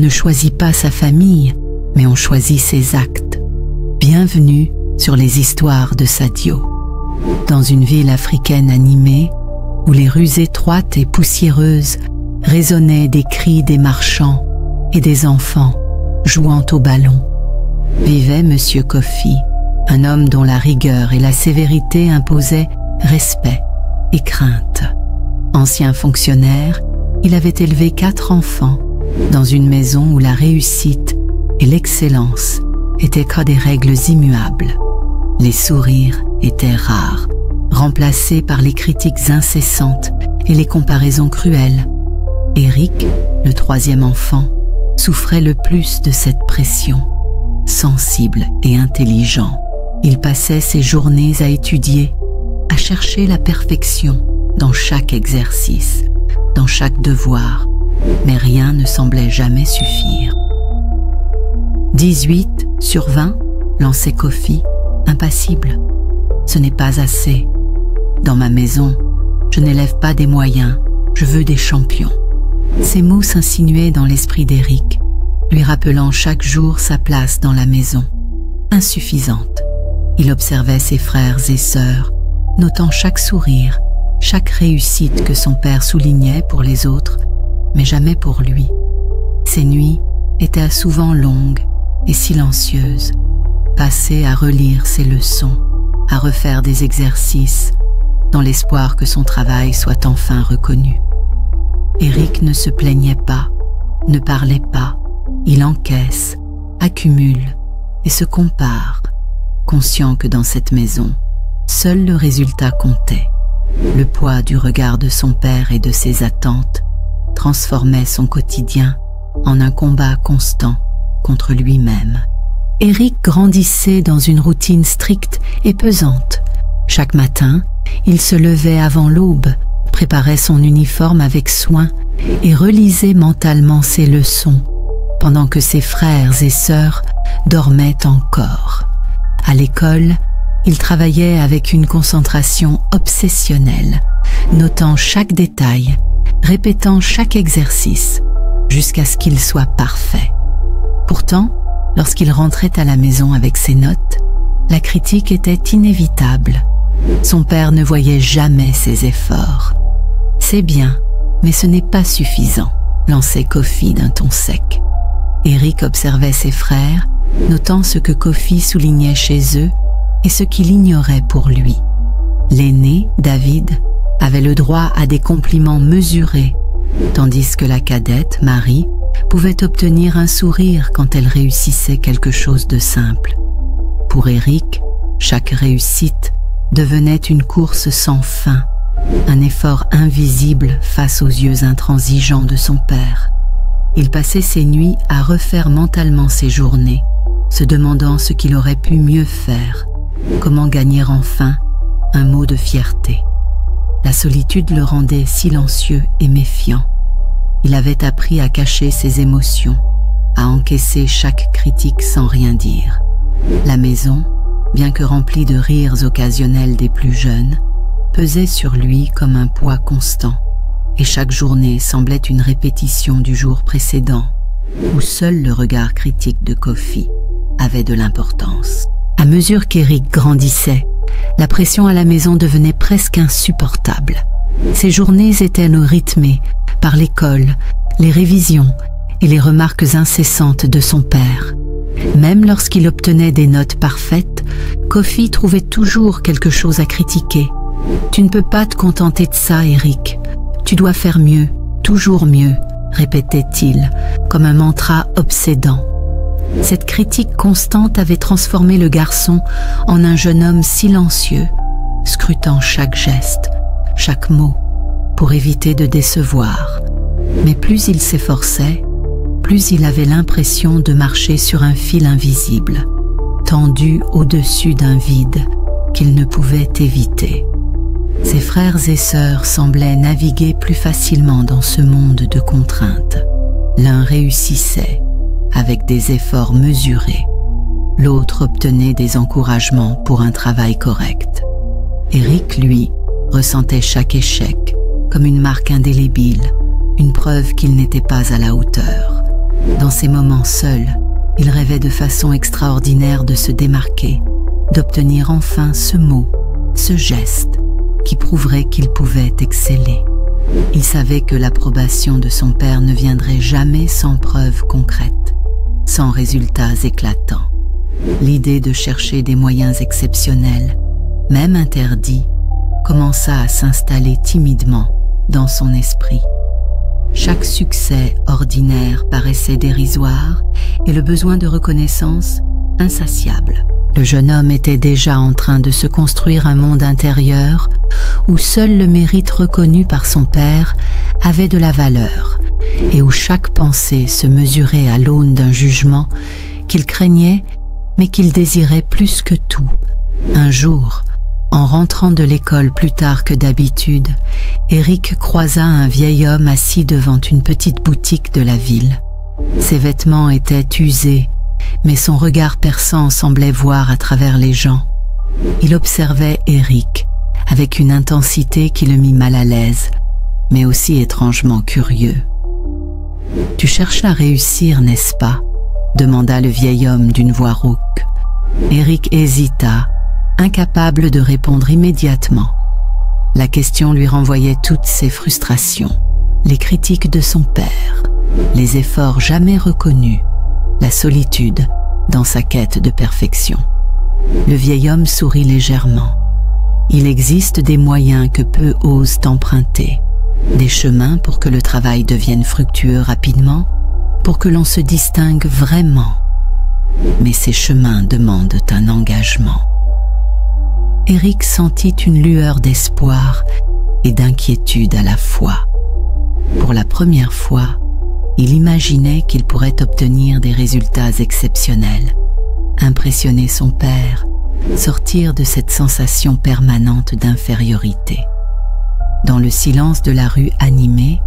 ne choisit pas sa famille, mais on choisit ses actes. Bienvenue sur les histoires de Sadio. Dans une ville africaine animée, où les rues étroites et poussiéreuses résonnaient des cris des marchands et des enfants jouant au ballon, vivait Monsieur Kofi, un homme dont la rigueur et la sévérité imposaient respect et crainte. Ancien fonctionnaire, il avait élevé 4 enfants dans une maison où la réussite et l'excellence étaient comme des règles immuables. Les sourires étaient rares, remplacés par les critiques incessantes et les comparaisons cruelles. Eric, le 3e enfant, souffrait le plus de cette pression. Sensible et intelligent, il passait ses journées à étudier, à chercher la perfection dans chaque exercice, dans chaque devoir, mais rien ne semblait jamais suffire. 18 sur 20, lançait Kofi, impassible. Ce n'est pas assez. Dans ma maison, je n'élève pas des moyens, je veux des champions. Ces mots s'insinuaient dans l'esprit d'Eric, lui rappelant chaque jour sa place dans la maison. Insuffisante. Il observait ses frères et sœurs, notant chaque sourire, chaque réussite que son père soulignait pour les autres, mais jamais pour lui. Ses nuits étaient souvent longues et silencieuses, passées à relire ses leçons, à refaire des exercices, dans l'espoir que son travail soit enfin reconnu. Eric ne se plaignait pas, ne parlait pas, il encaisse, accumule et se compare, conscient que dans cette maison, seul le résultat comptait. Le poids du regard de son père et de ses attentes transformait son quotidien en un combat constant contre lui-même. Eric grandissait dans une routine stricte et pesante. Chaque matin, il se levait avant l'aube, préparait son uniforme avec soin et relisait mentalement ses leçons, pendant que ses frères et sœurs dormaient encore. À l'école, il travaillait avec une concentration obsessionnelle, notant chaque détail, répétant chaque exercice, jusqu'à ce qu'il soit parfait. Pourtant, lorsqu'il rentrait à la maison avec ses notes, la critique était inévitable. Son père ne voyait jamais ses efforts. « C'est bien, mais ce n'est pas suffisant », lançait Kofi d'un ton sec. Eric observait ses frères, notant ce que Kofi soulignait chez eux et ce qu'il ignorait pour lui. L'aîné, David, avait le droit à des compliments mesurés, tandis que la cadette, Marie, pouvait obtenir un sourire quand elle réussissait quelque chose de simple. Pour Eric, chaque réussite devenait une course sans fin, un effort invisible face aux yeux intransigeants de son père. Il passait ses nuits à refaire mentalement ses journées, se demandant ce qu'il aurait pu mieux faire, comment gagner enfin un mot de fierté. La solitude le rendait silencieux et méfiant. Il avait appris à cacher ses émotions, à encaisser chaque critique sans rien dire. La maison, bien que remplie de rires occasionnels des plus jeunes, pesait sur lui comme un poids constant, et chaque journée semblait une répétition du jour précédent, où seul le regard critique de Kofi avait de l'importance. À mesure qu'Eric grandissait, la pression à la maison devenait presque insupportable. Ses journées étaient rythmées par l'école, les révisions et les remarques incessantes de son père. Même lorsqu'il obtenait des notes parfaites, Kofi trouvait toujours quelque chose à critiquer. « Tu ne peux pas te contenter de ça, Eric. Tu dois faire mieux, toujours mieux », répétait-il, comme un mantra obsédant. Cette critique constante avait transformé le garçon en un jeune homme silencieux, scrutant chaque geste, chaque mot, pour éviter de décevoir. Mais plus il s'efforçait, plus il avait l'impression de marcher sur un fil invisible, tendu au-dessus d'un vide qu'il ne pouvait éviter. Ses frères et sœurs semblaient naviguer plus facilement dans ce monde de contraintes. L'un réussissait avec des efforts mesurés, l'autre obtenait des encouragements pour un travail correct. Eric, lui, ressentait chaque échec comme une marque indélébile, une preuve qu'il n'était pas à la hauteur. Dans ces moments seuls, il rêvait de façon extraordinaire de se démarquer, d'obtenir enfin ce mot, ce geste, qui prouverait qu'il pouvait exceller. Il savait que l'approbation de son père ne viendrait jamais sans preuves concrètes, sans résultats éclatants. L'idée de chercher des moyens exceptionnels, même interdits, commença à s'installer timidement dans son esprit. Chaque succès ordinaire paraissait dérisoire et le besoin de reconnaissance insatiable. Le jeune homme était déjà en train de se construire un monde intérieur où seul le mérite reconnu par son père avait de la valeur et où chaque pensée se mesurait à l'aune d'un jugement qu'il craignait mais qu'il désirait plus que tout. Un jour, en rentrant de l'école plus tard que d'habitude, Eric croisa un vieil homme assis devant une petite boutique de la ville. Ses vêtements étaient usés, mais son regard perçant semblait voir à travers les gens. Il observait Eric avec une intensité qui le mit mal à l'aise, mais aussi étrangement curieux. « Tu cherches à réussir, n'est-ce pas ?» demanda le vieil homme d'une voix rauque. Eric hésita, incapable de répondre immédiatement. La question lui renvoyait toutes ses frustrations, les critiques de son père, les efforts jamais reconnus, la solitude dans sa quête de perfection. Le vieil homme sourit légèrement. Il existe des moyens que peu osent emprunter, des chemins pour que le travail devienne fructueux rapidement, pour que l'on se distingue vraiment. Mais ces chemins demandent un engagement. Eric sentit une lueur d'espoir et d'inquiétude à la fois. Pour la première fois, il imaginait qu'il pourrait obtenir des résultats exceptionnels, impressionner son père, sortir de cette sensation permanente d'infériorité. Dans le silence de la rue animée,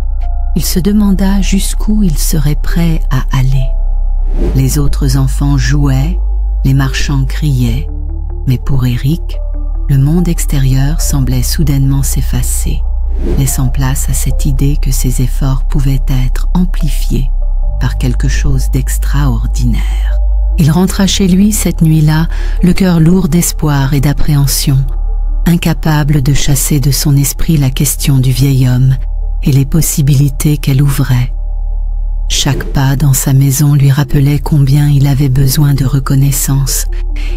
il se demanda jusqu'où il serait prêt à aller. Les autres enfants jouaient, les marchands criaient, mais pour Eric, le monde extérieur semblait soudainement s'effacer, laissant place à cette idée que ses efforts pouvaient être amplifiés par quelque chose d'extraordinaire. Il rentra chez lui cette nuit-là, le cœur lourd d'espoir et d'appréhension, incapable de chasser de son esprit la question du vieil homme et les possibilités qu'elle ouvrait. Chaque pas dans sa maison lui rappelait combien il avait besoin de reconnaissance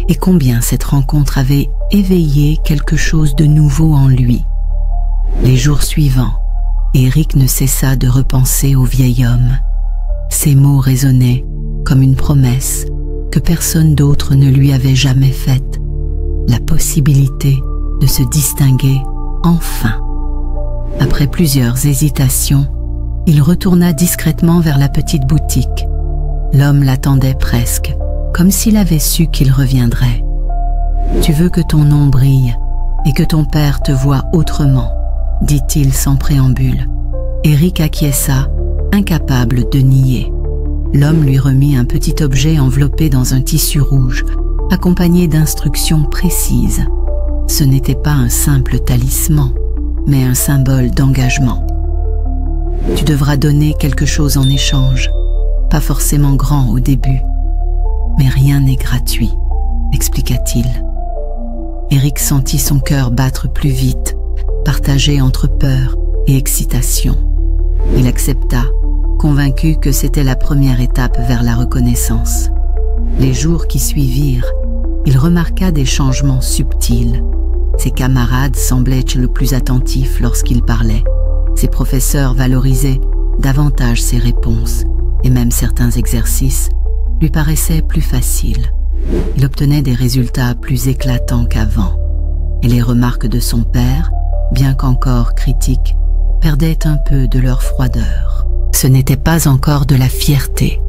et combien cette rencontre avait éveillé quelque chose de nouveau en lui. Les jours suivants, Eric ne cessa de repenser au vieil homme. Ses mots résonnaient comme une promesse que personne d'autre ne lui avait jamais faite, la possibilité de se distinguer enfin. Après plusieurs hésitations, il retourna discrètement vers la petite boutique. L'homme l'attendait presque, comme s'il avait su qu'il reviendrait. « Tu veux que ton nom brille et que ton père te voie autrement », dit-il sans préambule. Eric acquiesça, incapable de nier. L'homme lui remit un petit objet enveloppé dans un tissu rouge, accompagné d'instructions précises. Ce n'était pas un simple talisman, mais un symbole d'engagement. « Tu devras donner quelque chose en échange, pas forcément grand au début, mais rien n'est gratuit, » expliqua-t-il. Eric sentit son cœur battre plus vite, partagé entre peur et excitation. Il accepta, convaincu que c'était la première étape vers la reconnaissance. Les jours qui suivirent, il remarqua des changements subtils. Ses camarades semblaient être le plus attentifs lorsqu'il parlait. Ses professeurs valorisaient davantage ses réponses, et même certains exercices lui paraissaient plus faciles. Il obtenait des résultats plus éclatants qu'avant, et les remarques de son père, bien qu'encore critiques, perdaient un peu de leur froideur. Ce n'était pas encore de la fierté,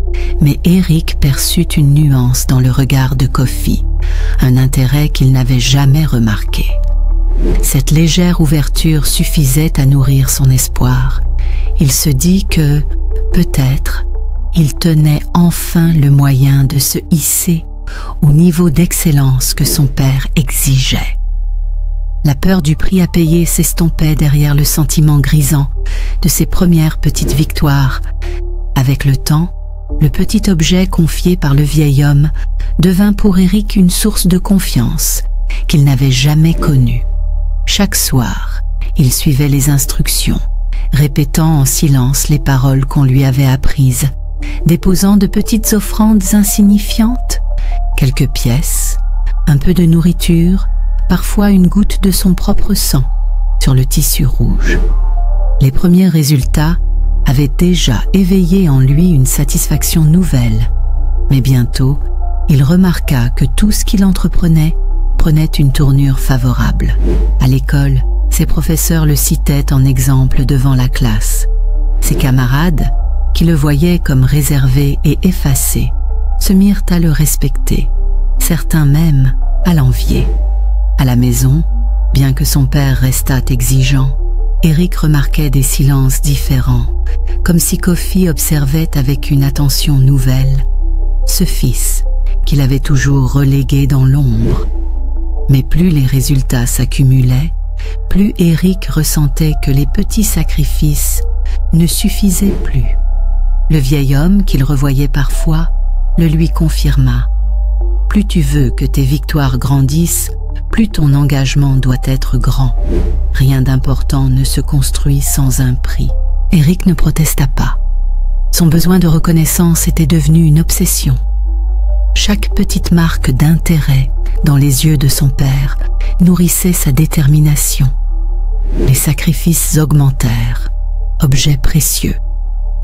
mais Eric perçut une nuance dans le regard de Kofi, un intérêt qu'il n'avait jamais remarqué. Cette légère ouverture suffisait à nourrir son espoir. Il se dit que, peut-être, il tenait enfin le moyen de se hisser au niveau d'excellence que son père exigeait. La peur du prix à payer s'estompait derrière le sentiment grisant de ses premières petites victoires. Avec le temps, le petit objet confié par le vieil homme devint pour Eric une source de confiance qu'il n'avait jamais connue. Chaque soir, il suivait les instructions, répétant en silence les paroles qu'on lui avait apprises, déposant de petites offrandes insignifiantes, quelques pièces, un peu de nourriture, parfois une goutte de son propre sang sur le tissu rouge. Les premiers résultats avaient déjà éveillé en lui une satisfaction nouvelle, mais bientôt, il remarqua que tout ce qu'il entreprenait prenait une tournure favorable. À l'école, ses professeurs le citaient en exemple devant la classe. Ses camarades, qui le voyaient comme réservé et effacé, se mirent à le respecter, certains même à l'envier. À la maison, bien que son père restât exigeant, Eric remarquait des silences différents, comme si Kofi observait avec une attention nouvelle ce fils qu'il avait toujours relégué dans l'ombre. Mais plus les résultats s'accumulaient, plus Eric ressentait que les petits sacrifices ne suffisaient plus. Le vieil homme, qu'il revoyait parfois, le lui confirma. Plus tu veux que tes victoires grandissent, plus ton engagement doit être grand. Rien d'important ne se construit sans un prix. Eric ne protesta pas. Son besoin de reconnaissance était devenu une obsession. Chaque petite marque d'intérêt dans les yeux de son père nourrissait sa détermination. Les sacrifices augmentèrent, objets précieux,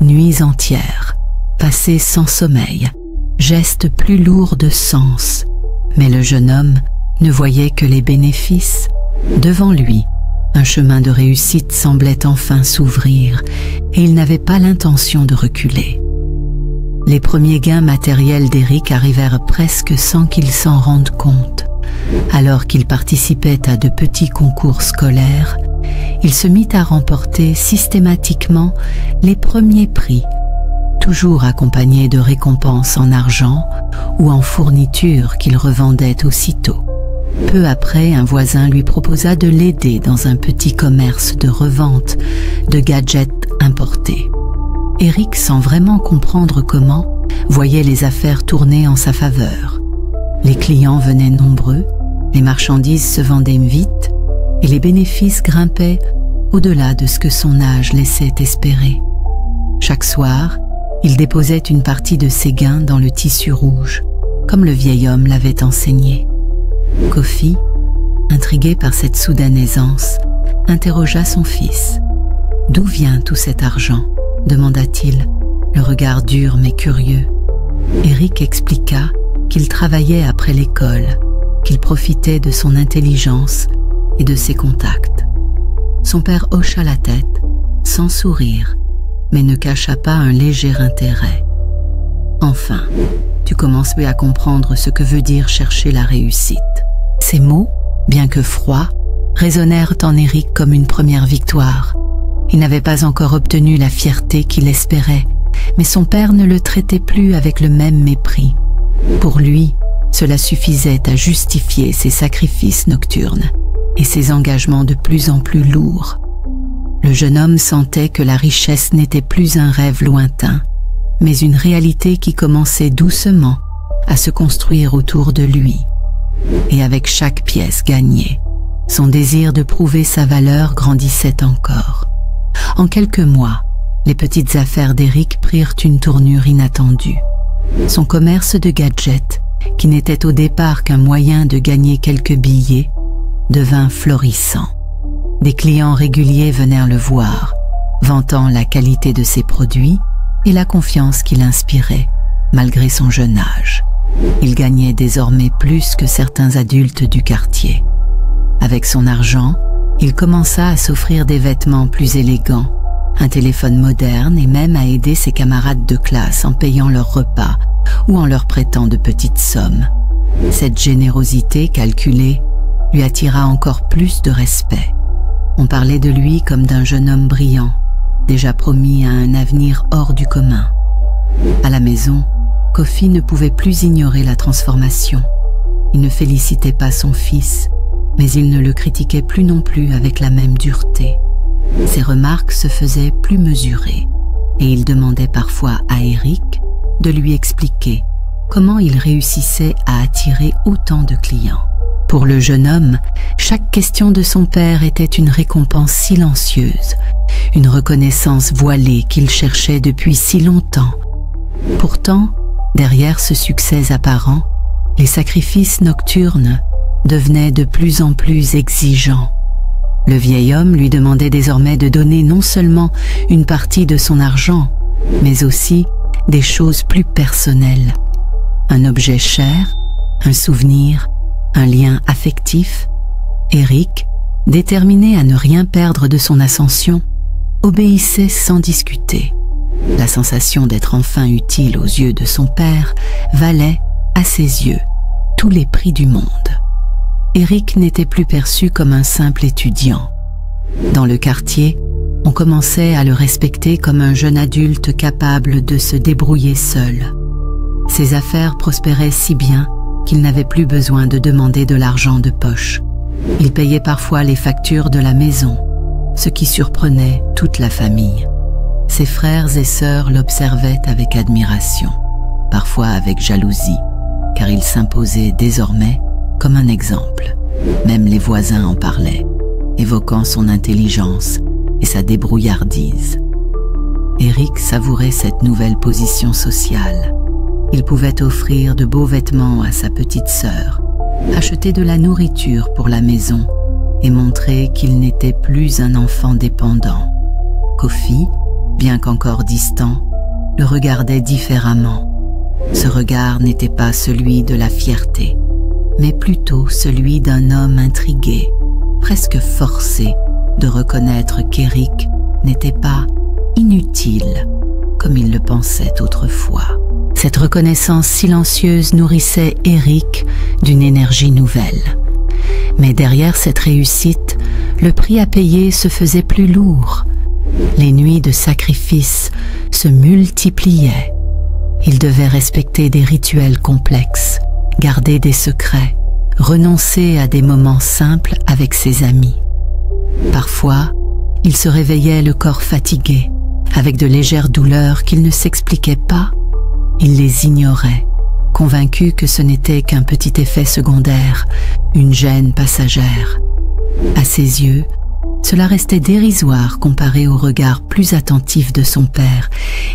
nuits entières, passées sans sommeil, gestes plus lourds de sens. Mais le jeune homme ne voyait que les bénéfices. Devant lui, un chemin de réussite semblait enfin s'ouvrir et il n'avait pas l'intention de reculer. Les premiers gains matériels d'Eric arrivèrent presque sans qu'il s'en rende compte. Alors qu'il participait à de petits concours scolaires, il se mit à remporter systématiquement les premiers prix, toujours accompagnés de récompenses en argent ou en fournitures qu'il revendait aussitôt. Peu après, un voisin lui proposa de l'aider dans un petit commerce de revente de gadgets importés. Eric, sans vraiment comprendre comment, voyait les affaires tourner en sa faveur. Les clients venaient nombreux, les marchandises se vendaient vite et les bénéfices grimpaient au-delà de ce que son âge laissait espérer. Chaque soir, il déposait une partie de ses gains dans le tissu rouge, comme le vieil homme l'avait enseigné. Kofi, intrigué par cette soudaine aisance, interrogea son fils. « D'où vient tout cet argent ?» demanda-t-il, le regard dur mais curieux. Eric expliqua qu'il travaillait après l'école, qu'il profitait de son intelligence et de ses contacts. Son père hocha la tête, sans sourire, mais ne cacha pas un léger intérêt. « Enfin, tu commences à comprendre ce que veut dire chercher la réussite. » Ces mots, bien que froids, résonnèrent en Eric comme une première victoire. Il n'avait pas encore obtenu la fierté qu'il espérait, mais son père ne le traitait plus avec le même mépris. Pour lui, cela suffisait à justifier ses sacrifices nocturnes et ses engagements de plus en plus lourds. Le jeune homme sentait que la richesse n'était plus un rêve lointain, mais une réalité qui commençait doucement à se construire autour de lui. Et avec chaque pièce gagnée, son désir de prouver sa valeur grandissait encore. En quelques mois, les petites affaires d'Eric prirent une tournure inattendue. Son commerce de gadgets, qui n'était au départ qu'un moyen de gagner quelques billets, devint florissant. Des clients réguliers venèrent le voir, vantant la qualité de ses produits et la confiance qu'il inspirait, malgré son jeune âge. Il gagnait désormais plus que certains adultes du quartier. Avec son argent, il commença à s'offrir des vêtements plus élégants, un téléphone moderne et même à aider ses camarades de classe en payant leurs repas ou en leur prêtant de petites sommes. Cette générosité calculée lui attira encore plus de respect. On parlait de lui comme d'un jeune homme brillant, déjà promis à un avenir hors du commun. À la maison, Kofi ne pouvait plus ignorer la transformation. Il ne félicitait pas son fils, mais il ne le critiquait plus non plus avec la même dureté. Ses remarques se faisaient plus mesurées, et il demandait parfois à Eric de lui expliquer comment il réussissait à attirer autant de clients. Pour le jeune homme, chaque question de son père était une récompense silencieuse, une reconnaissance voilée qu'il cherchait depuis si longtemps. Pourtant, derrière ce succès apparent, les sacrifices nocturnes devenaient de plus en plus exigeants. Le vieil homme lui demandait désormais de donner non seulement une partie de son argent, mais aussi des choses plus personnelles. Un objet cher, un souvenir, un lien affectif. Eric, déterminé à ne rien perdre de son ascension, obéissait sans discuter. La sensation d'être enfin utile aux yeux de son père valait, à ses yeux, tous les prix du monde. Eric n'était plus perçu comme un simple étudiant. Dans le quartier, on commençait à le respecter comme un jeune adulte capable de se débrouiller seul. Ses affaires prospéraient si bien qu'il n'avait plus besoin de demander de l'argent de poche. Il payait parfois les factures de la maison, ce qui surprenait toute la famille. Ses frères et sœurs l'observaient avec admiration, parfois avec jalousie, car il s'imposait désormais comme un exemple. Même les voisins en parlaient, évoquant son intelligence et sa débrouillardise. Eric savourait cette nouvelle position sociale. Il pouvait offrir de beaux vêtements à sa petite sœur, acheter de la nourriture pour la maison et montrer qu'il n'était plus un enfant dépendant. Kofi, bien qu'encore distant, le regardait différemment. Ce regard n'était pas celui de la fierté, mais plutôt celui d'un homme intrigué, presque forcé de reconnaître qu'Eric n'était pas inutile, comme il le pensait autrefois. Cette reconnaissance silencieuse nourrissait Eric d'une énergie nouvelle. Mais derrière cette réussite, le prix à payer se faisait plus lourd. Les nuits de sacrifice se multipliaient. Il devait respecter des rituels complexes, garder des secrets, renoncer à des moments simples avec ses amis. Parfois, il se réveillait le corps fatigué, avec de légères douleurs qu'il ne s'expliquait pas. Il les ignorait, convaincu que ce n'était qu'un petit effet secondaire, une gêne passagère. À ses yeux, cela restait dérisoire comparé au regard plus attentif de son père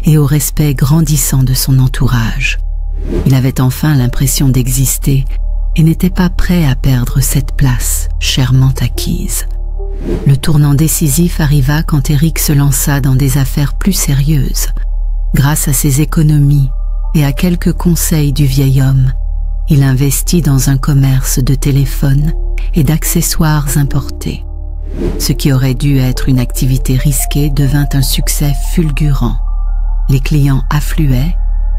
et au respect grandissant de son entourage. Il avait enfin l'impression d'exister et n'était pas prêt à perdre cette place chèrement acquise. Le tournant décisif arriva quand Eric se lança dans des affaires plus sérieuses. Grâce à ses économies et à quelques conseils du vieil homme, il investit dans un commerce de téléphones et d'accessoires importés. Ce qui aurait dû être une activité risquée devint un succès fulgurant. Les clients affluaient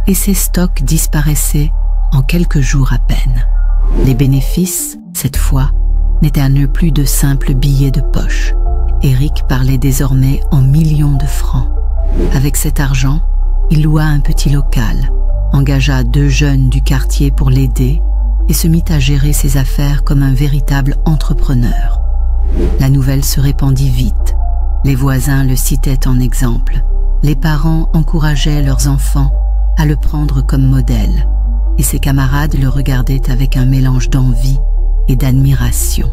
et ses stocks disparaissaient en quelques jours à peine. Les bénéfices, cette fois, n'étaient plus de simples billets de poche. Eric parlait désormais en millions de francs. Avec cet argent, il loua un petit local, engagea 2 jeunes du quartier pour l'aider et se mit à gérer ses affaires comme un véritable entrepreneur. La nouvelle se répandit vite. Les voisins le citaient en exemple. Les parents encourageaient leurs enfants à le prendre comme modèle, et ses camarades le regardaient avec un mélange d'envie et d'admiration.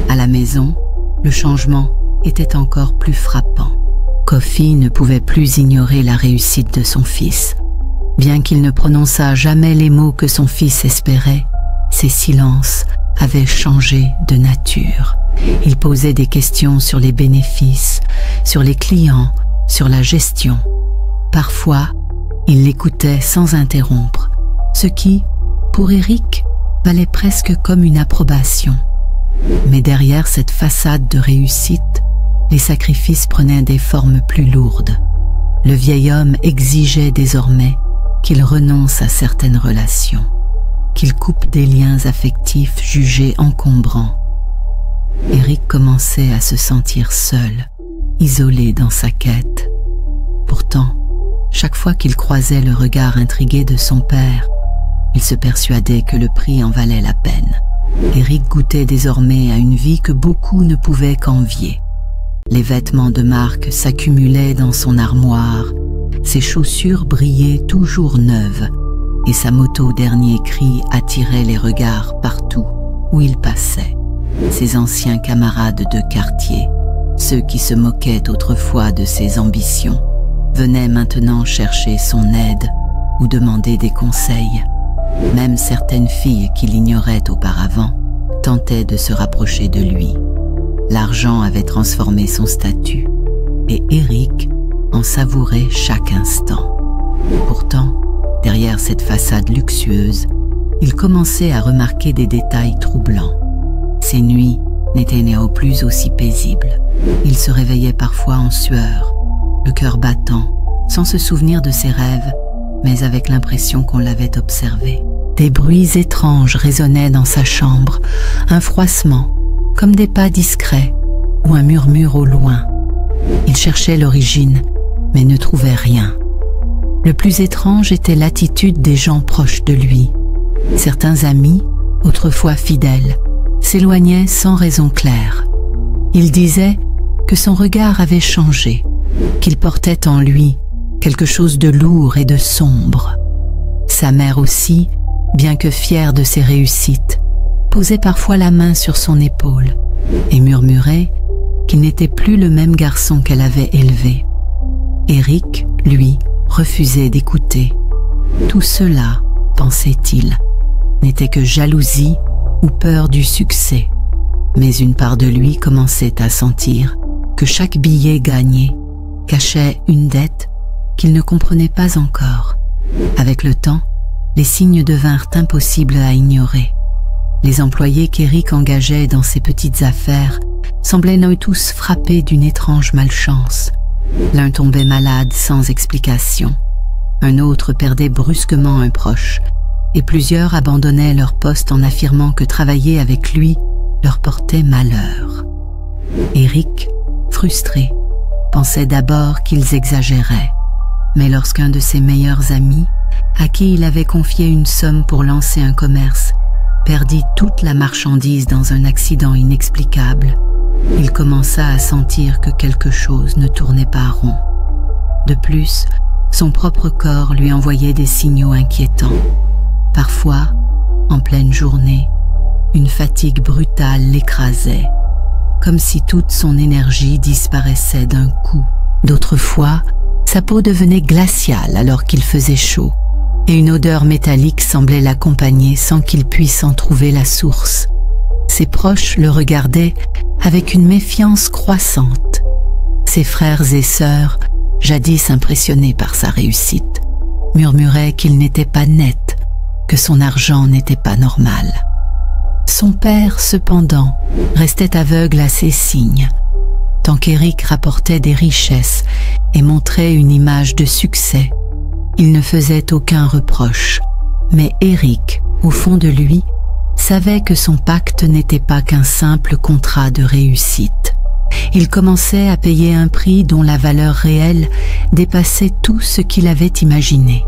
À la maison, le changement était encore plus frappant. Kofi ne pouvait plus ignorer la réussite de son fils. Bien qu'il ne prononçât jamais les mots que son fils espérait, ses silences avaient changé de nature. Il posait des questions sur les bénéfices, sur les clients, sur la gestion. Parfois, il l'écoutait sans interrompre, ce qui, pour Eric, valait presque comme une approbation. Mais derrière cette façade de réussite, les sacrifices prenaient des formes plus lourdes. Le vieil homme exigeait désormais qu'il renonce à certaines relations, qu'il coupe des liens affectifs jugés encombrants. Eric commençait à se sentir seul, isolé dans sa quête. Pourtant, chaque fois qu'il croisait le regard intrigué de son père, il se persuadait que le prix en valait la peine. Eric goûtait désormais à une vie que beaucoup ne pouvaient qu'envier. Les vêtements de marque s'accumulaient dans son armoire, Ses chaussures brillaient toujours neuves et sa moto dernier cri attirait les regards partout où il passait. Ses anciens camarades de quartier, ceux qui se moquaient autrefois de ses ambitions, venaient maintenant chercher son aide ou demander des conseils. Même certaines filles qui l'ignoraient auparavant tentaient de se rapprocher de lui. L'argent avait transformé son statut et Eric en savourait chaque instant. Pourtant, derrière cette façade luxueuse, il commençait à remarquer des détails troublants. Ses nuits n'étaient néanmoins plus aussi paisibles. Il se réveillait parfois en sueur, le cœur battant, sans se souvenir de ses rêves, mais avec l'impression qu'on l'avait observé. Des bruits étranges résonnaient dans sa chambre, un froissement, comme des pas discrets ou un murmure au loin. Il cherchait l'origine, mais ne trouvait rien. Le plus étrange était l'attitude des gens proches de lui. Certains amis, autrefois fidèles, s'éloignaient sans raison claire. Il disait que son regard avait changé, qu'il portait en lui quelque chose de lourd et de sombre. Sa mère aussi, bien que fière de ses réussites, posait parfois la main sur son épaule et murmurait qu'il n'était plus le même garçon qu'elle avait élevé. Eric, lui, refusait d'écouter. Tout cela, pensait-il, n'était que jalousie ou peur du succès. Mais une part de lui commençait à sentir que chaque billet gagné cachait une dette qu'il ne comprenait pas encore. Avec le temps, les signes devinrent impossibles à ignorer. Les employés qu'Eric engageait dans ses petites affaires semblaient eux tous frappés d'une étrange malchance. L'un tombait malade sans explication, un autre perdait brusquement un proche, et plusieurs abandonnaient leur poste en affirmant que travailler avec lui leur portait malheur. Eric, frustré, pensait d'abord qu'ils exagéraient, mais lorsqu'un de ses meilleurs amis, à qui il avait confié une somme pour lancer un commerce, perdit toute la marchandise dans un accident inexplicable, il commença à sentir que quelque chose ne tournait pas rond. De plus, son propre corps lui envoyait des signaux inquiétants. Parfois, en pleine journée, une fatigue brutale l'écrasait, comme si toute son énergie disparaissait d'un coup. D'autres fois, sa peau devenait glaciale alors qu'il faisait chaud, et une odeur métallique semblait l'accompagner sans qu'il puisse en trouver la source. Ses proches le regardaient avec une méfiance croissante. Ses frères et sœurs, jadis impressionnés par sa réussite, murmuraient qu'il n'était pas net, que son argent n'était pas normal. Son père, cependant, restait aveugle à ces signes. Tant qu'Eric rapportait des richesses et montrait une image de succès, il ne faisait aucun reproche. Mais Eric, au fond de lui, savait que son pacte n'était pas qu'un simple contrat de réussite. Il commençait à payer un prix dont la valeur réelle dépassait tout ce qu'il avait imaginé.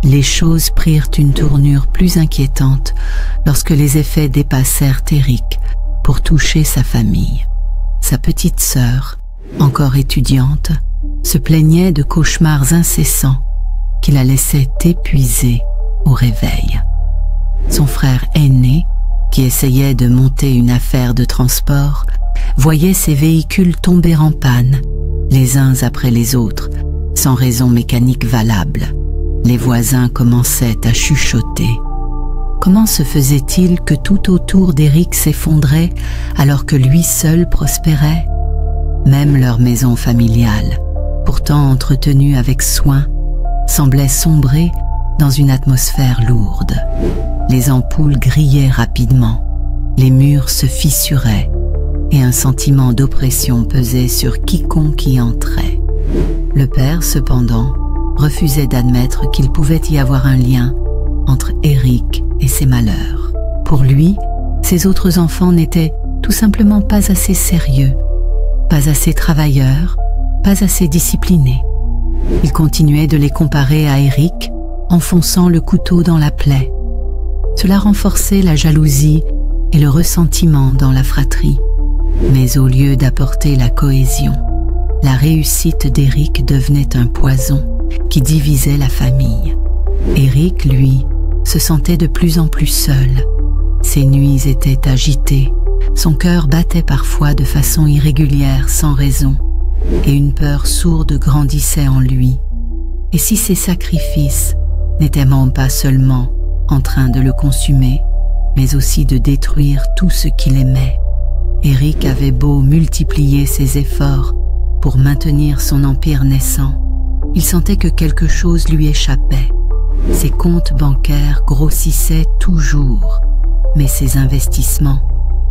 Les choses prirent une tournure plus inquiétante lorsque les effets dépassèrent Eric pour toucher sa famille. Sa petite sœur, encore étudiante, se plaignait de cauchemars incessants qui la laissaient épuisée au réveil. Son frère aîné, qui essayait de monter une affaire de transport, voyait ses véhicules tomber en panne, les uns après les autres, sans raison mécanique valable. Les voisins commençaient à chuchoter. Comment se faisait-il que tout autour d'Eric s'effondrait alors que lui seul prospérait? Même leur maison familiale, pourtant entretenue avec soin, semblait sombrer dans une atmosphère lourde. Les ampoules grillaient rapidement, les murs se fissuraient et un sentiment d'oppression pesait sur quiconque y entrait. Le père, cependant, refusait d'admettre qu'il pouvait y avoir un lien entre Eric et ses malheurs. Pour lui, ses autres enfants n'étaient tout simplement pas assez sérieux, pas assez travailleurs, pas assez disciplinés. Il continuait de les comparer à Eric, enfonçant le couteau dans la plaie. Cela renforçait la jalousie et le ressentiment dans la fratrie. Mais au lieu d'apporter la cohésion, la réussite d'Eric devenait un poison. qui divisaient la famille. Eric, lui, se sentait de plus en plus seul. Ses nuits étaient agitées, son cœur battait parfois de façon irrégulière sans raison, et une peur sourde grandissait en lui. Et si ces sacrifices n'étaient même pas seulement en train de le consumer, mais aussi de détruire tout ce qu'il aimait? Eric avait beau multiplier ses efforts pour maintenir son empire naissant, il sentait que quelque chose lui échappait. Ses comptes bancaires grossissaient toujours, mais ses investissements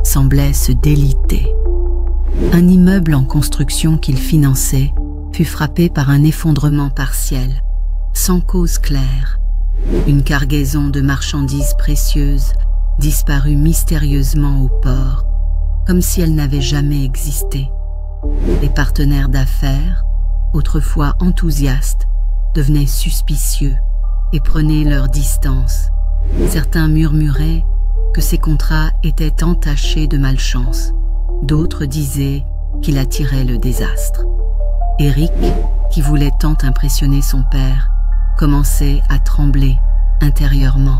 semblaient se déliter. Un immeuble en construction qu'il finançait fut frappé par un effondrement partiel, sans cause claire. Une cargaison de marchandises précieuses disparut mystérieusement au port, comme si elle n'avait jamais existé. Les partenaires d'affaires, autrefois enthousiastes, devenaient suspicieux et prenaient leur distance. Certains murmuraient que ces contrats étaient entachés de malchance. D'autres disaient qu'il attirait le désastre. Eric, qui voulait tant impressionner son père, commençait à trembler intérieurement.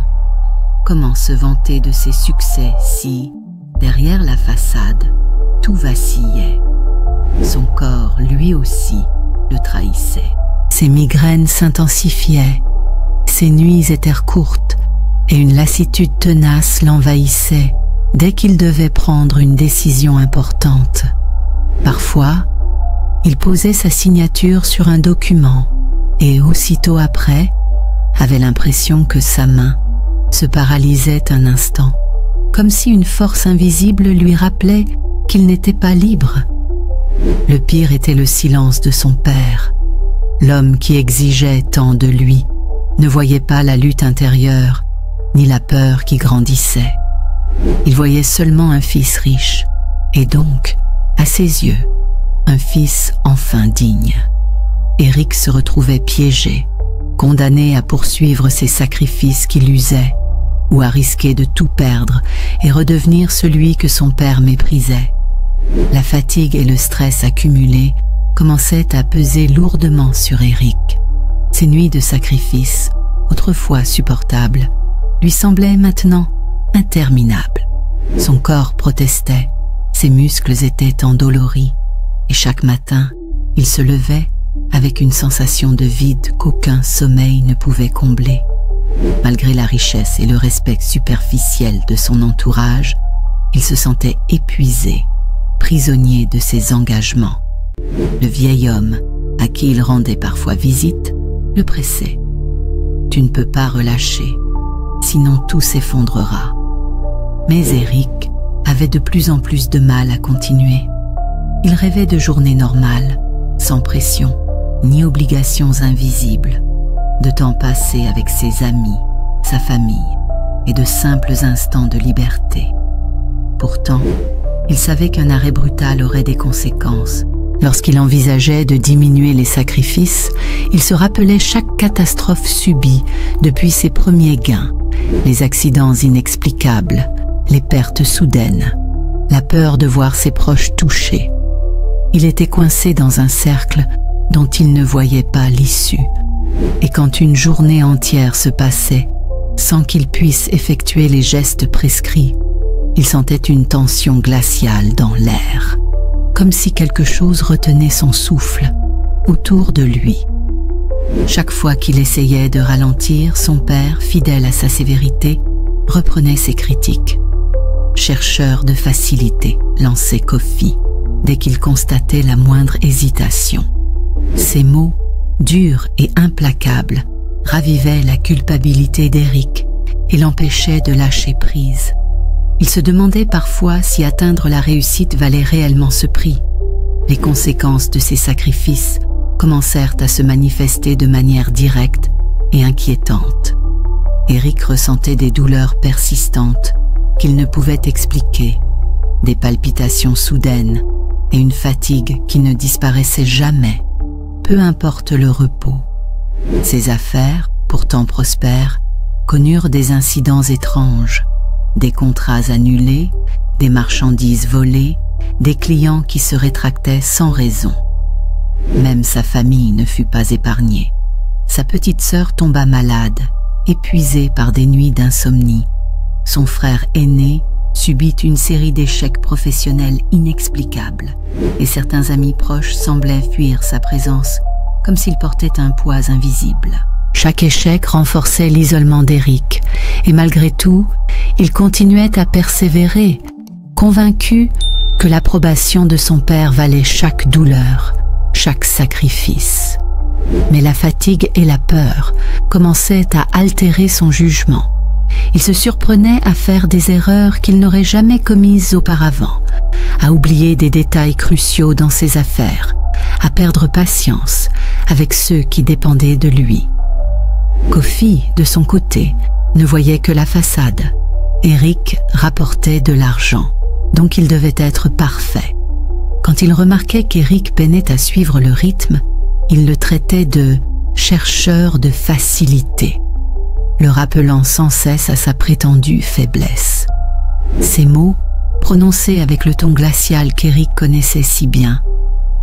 Comment se vanter de ses succès si, derrière la façade, tout vacillait? Son corps, lui aussi, le trahissait. Ses migraines s'intensifiaient, ses nuits étaient courtes et une lassitude tenace l'envahissait dès qu'il devait prendre une décision importante. Parfois, il posait sa signature sur un document et aussitôt après, avait l'impression que sa main se paralysait un instant, comme si une force invisible lui rappelait qu'il n'était pas libre. Le pire était le silence de son père. L'homme qui exigeait tant de lui ne voyait pas la lutte intérieure, ni la peur qui grandissait. Il voyait seulement un fils riche, et donc, à ses yeux, un fils enfin digne. Eric se retrouvait piégé, condamné à poursuivre ses sacrifices qui l'usaient, ou à risquer de tout perdre et redevenir celui que son père méprisait. La fatigue et le stress accumulés commençaient à peser lourdement sur Eric. Ces nuits de sacrifice, autrefois supportables, lui semblaient maintenant interminables. Son corps protestait, ses muscles étaient endoloris, et chaque matin, il se levait avec une sensation de vide qu'aucun sommeil ne pouvait combler. Malgré la richesse et le respect superficiel de son entourage, il se sentait épuisé, prisonnier de ses engagements. Le vieil homme, à qui il rendait parfois visite, le pressait. « Tu ne peux pas relâcher, sinon tout s'effondrera. » Mais Eric avait de plus en plus de mal à continuer. Il rêvait de journées normales, sans pression, ni obligations invisibles, de temps passé avec ses amis, sa famille, et de simples instants de liberté. Pourtant, il savait qu'un arrêt brutal aurait des conséquences. Lorsqu'il envisageait de diminuer les sacrifices, il se rappelait chaque catastrophe subie depuis ses premiers gains, les accidents inexplicables, les pertes soudaines, la peur de voir ses proches touchés. Il était coincé dans un cercle dont il ne voyait pas l'issue. Et quand une journée entière se passait sans qu'il puisse effectuer les gestes prescrits, il sentait une tension glaciale dans l'air, comme si quelque chose retenait son souffle autour de lui. Chaque fois qu'il essayait de ralentir, son père, fidèle à sa sévérité, reprenait ses critiques. Chercheur de facilité, lançait Kofi dès qu'il constatait la moindre hésitation. Ces mots, durs et implacables, ravivaient la culpabilité d'Eric et l'empêchaient de lâcher prise. Il se demandait parfois si atteindre la réussite valait réellement ce prix. Les conséquences de ces sacrifices commencèrent à se manifester de manière directe et inquiétante. Eric ressentait des douleurs persistantes qu'il ne pouvait expliquer, des palpitations soudaines et une fatigue qui ne disparaissait jamais, peu importe le repos. Ses affaires, pourtant prospères, connurent des incidents étranges, des contrats annulés, des marchandises volées, des clients qui se rétractaient sans raison. Même sa famille ne fut pas épargnée. Sa petite sœur tomba malade, épuisée par des nuits d'insomnie. Son frère aîné subit une série d'échecs professionnels inexplicables, et certains amis proches semblaient fuir sa présence, comme s'il portait un poids invisible. Chaque échec renforçait l'isolement d'Eric, et malgré tout, il continuait à persévérer, convaincu que l'approbation de son père valait chaque douleur, chaque sacrifice. Mais la fatigue et la peur commençaient à altérer son jugement. Il se surprenait à faire des erreurs qu'il n'aurait jamais commises auparavant, à oublier des détails cruciaux dans ses affaires, à perdre patience avec ceux qui dépendaient de lui. Kofi, de son côté, ne voyait que la façade. Eric rapportait de l'argent, donc il devait être parfait. Quand il remarquait qu'Eric peinait à suivre le rythme, il le traitait de « chercheur de facilité », le rappelant sans cesse à sa prétendue faiblesse. Ces mots, prononcés avec le ton glacial qu'Eric connaissait si bien,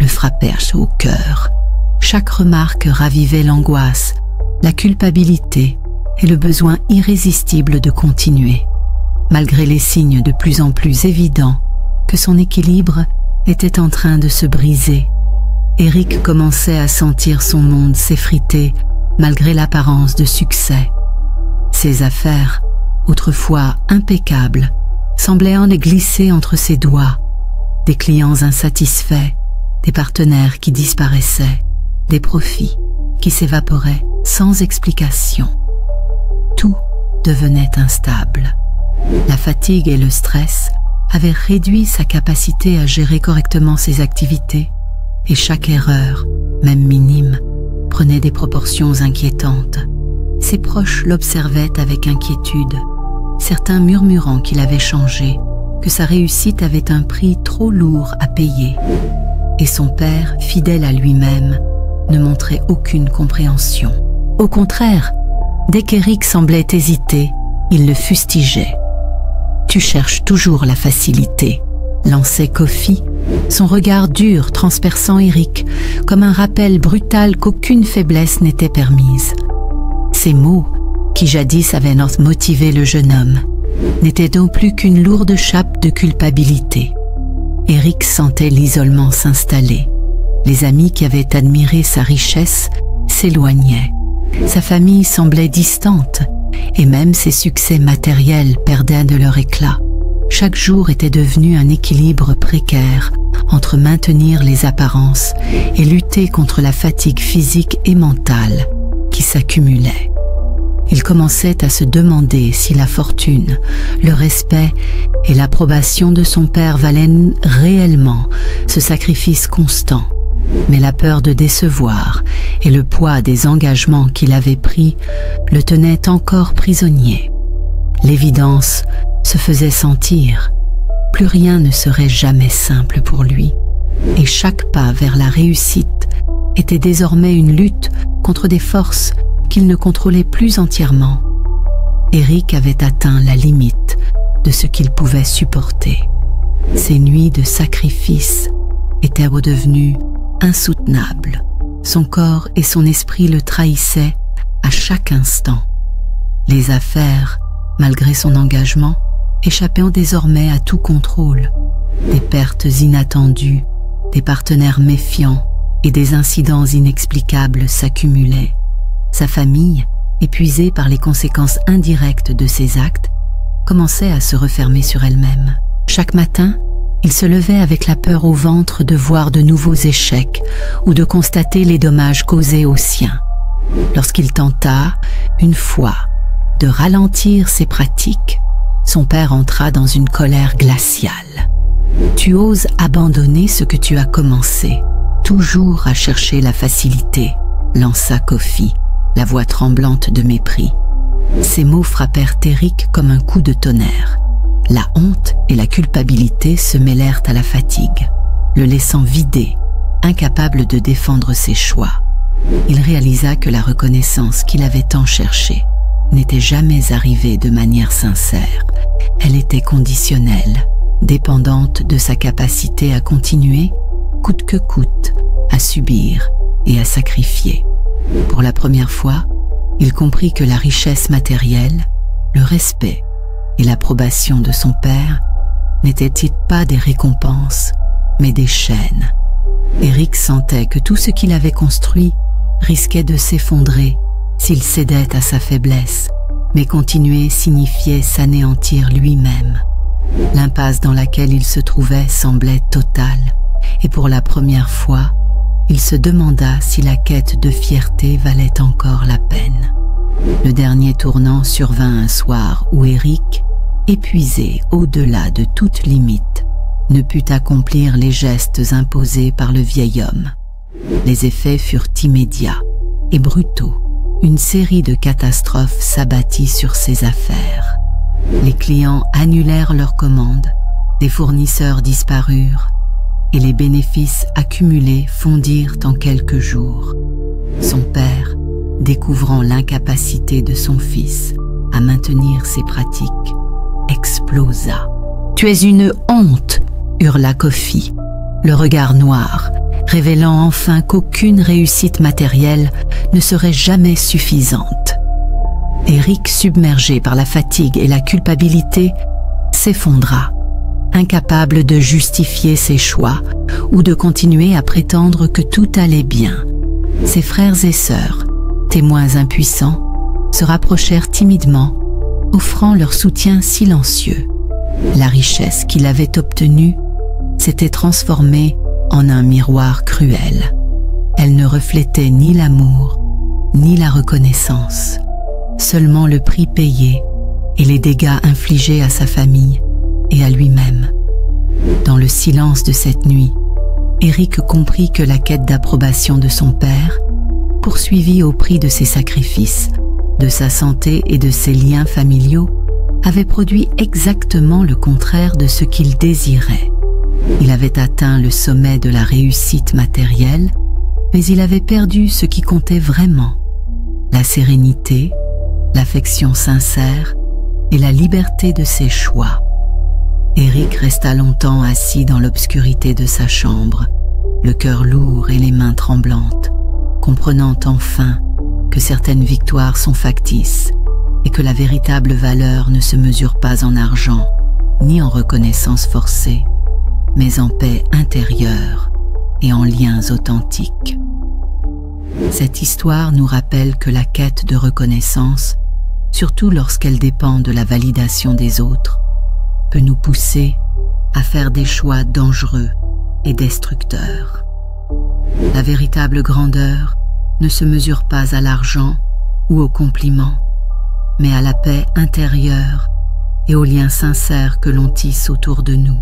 le frappèrent au cœur. Chaque remarque ravivait l'angoisse, la culpabilité et le besoin irrésistible de continuer, malgré les signes de plus en plus évidents que son équilibre était en train de se briser. Eric commençait à sentir son monde s'effriter malgré l'apparence de succès. Ses affaires, autrefois impeccables, semblaient en glisser entre ses doigts. Des clients insatisfaits, des partenaires qui disparaissaient, des profits qui s'évaporaient sans explication. Tout devenait instable. La fatigue et le stress avaient réduit sa capacité à gérer correctement ses activités, et chaque erreur, même minime, prenait des proportions inquiétantes. Ses proches l'observaient avec inquiétude, certains murmurant qu'il avait changé, que sa réussite avait un prix trop lourd à payer. Et son père, fidèle à lui-même, ne montrait aucune compréhension. Au contraire, dès qu'Eric semblait hésiter, il le fustigeait. « Tu cherches toujours la facilité », lançait Kofi, son regard dur transperçant Eric, comme un rappel brutal qu'aucune faiblesse n'était permise. Ces mots, qui jadis avaient motivé le jeune homme, n'étaient donc plus qu'une lourde chape de culpabilité. Eric sentait l'isolement s'installer. Les amis qui avaient admiré sa richesse s'éloignaient. Sa famille semblait distante, et même ses succès matériels perdaient de leur éclat. Chaque jour était devenu un équilibre précaire entre maintenir les apparences et lutter contre la fatigue physique et mentale qui s'accumulait. Il commençait à se demander si la fortune, le respect et l'approbation de son père valaient réellement ce sacrifice constant. Mais la peur de décevoir et le poids des engagements qu'il avait pris le tenaient encore prisonnier. L'évidence se faisait sentir. Plus rien ne serait jamais simple pour lui, et chaque pas vers la réussite était désormais une lutte contre des forces qu'il ne contrôlait plus entièrement. Eric avait atteint la limite de ce qu'il pouvait supporter. Ses nuits de sacrifice étaient redevenues insoutenables. Son corps et son esprit le trahissaient à chaque instant. Les affaires, malgré son engagement, échappant désormais à tout contrôle. Des pertes inattendues, des partenaires méfiants et des incidents inexplicables s'accumulaient. Sa famille, épuisée par les conséquences indirectes de ses actes, commençait à se refermer sur elle-même. Chaque matin, il se levait avec la peur au ventre de voir de nouveaux échecs ou de constater les dommages causés aux siens. Lorsqu'il tenta, une fois, de ralentir ses pratiques, son père entra dans une colère glaciale. « Tu oses abandonner ce que tu as commencé, toujours à chercher la facilité », lança Kofi, la voix tremblante de mépris. Ces mots frappèrent Eric comme un coup de tonnerre. La honte et la culpabilité se mêlèrent à la fatigue, le laissant vidé, incapable de défendre ses choix. Il réalisa que la reconnaissance qu'il avait tant cherchée n'était jamais arrivée de manière sincère. Elle était conditionnelle, dépendante de sa capacité à continuer, coûte que coûte, à subir et à sacrifier. Pour la première fois, il comprit que la richesse matérielle, le respect et l'approbation de son père n'étaient-ils pas des récompenses, mais des chaînes. Éric sentait que tout ce qu'il avait construit risquait de s'effondrer s'il cédait à sa faiblesse, mais continuer signifiait s'anéantir lui-même. L'impasse dans laquelle il se trouvait semblait totale, et pour la première fois, il se demanda si la quête de fierté valait encore la peine. Le dernier tournant survint un soir où Éric, épuisé au-delà de toute limite, ne put accomplir les gestes imposés par le vieil homme. Les effets furent immédiats et brutaux. Une série de catastrophes s'abattit sur ses affaires. Les clients annulèrent leurs commandes, des fournisseurs disparurent, et les bénéfices accumulés fondirent en quelques jours. Son père, découvrant l'incapacité de son fils à maintenir ses pratiques, explosa. « Tu es une honte !» hurla Kofi, le regard noir, révélant enfin qu'aucune réussite matérielle ne serait jamais suffisante. Éric, submergé par la fatigue et la culpabilité, s'effondra, incapable de justifier ses choix ou de continuer à prétendre que tout allait bien. Ses frères et sœurs, témoins impuissants, se rapprochèrent timidement, offrant leur soutien silencieux. La richesse qu'il avait obtenue s'était transformée en un miroir cruel. Elle ne reflétait ni l'amour, ni la reconnaissance, seulement le prix payé et les dégâts infligés à sa famille et à lui-même. Dans le silence de cette nuit, Éric comprit que la quête d'approbation de son père, poursuivie au prix de ses sacrifices, de sa santé et de ses liens familiaux, avait produit exactement le contraire de ce qu'il désirait. Il avait atteint le sommet de la réussite matérielle, mais il avait perdu ce qui comptait vraiment, la sérénité, l'affection sincère et la liberté de ses choix. Éric resta longtemps assis dans l'obscurité de sa chambre, le cœur lourd et les mains tremblantes, comprenant enfin que certaines victoires sont factices et que la véritable valeur ne se mesure pas en argent ni en reconnaissance forcée, mais en paix intérieure et en liens authentiques. Cette histoire nous rappelle que la quête de reconnaissance, surtout lorsqu'elle dépend de la validation des autres, peut nous pousser à faire des choix dangereux et destructeurs. La véritable grandeur ne se mesure pas à l'argent ou aux compliments, mais à la paix intérieure et aux liens sincères que l'on tisse autour de nous.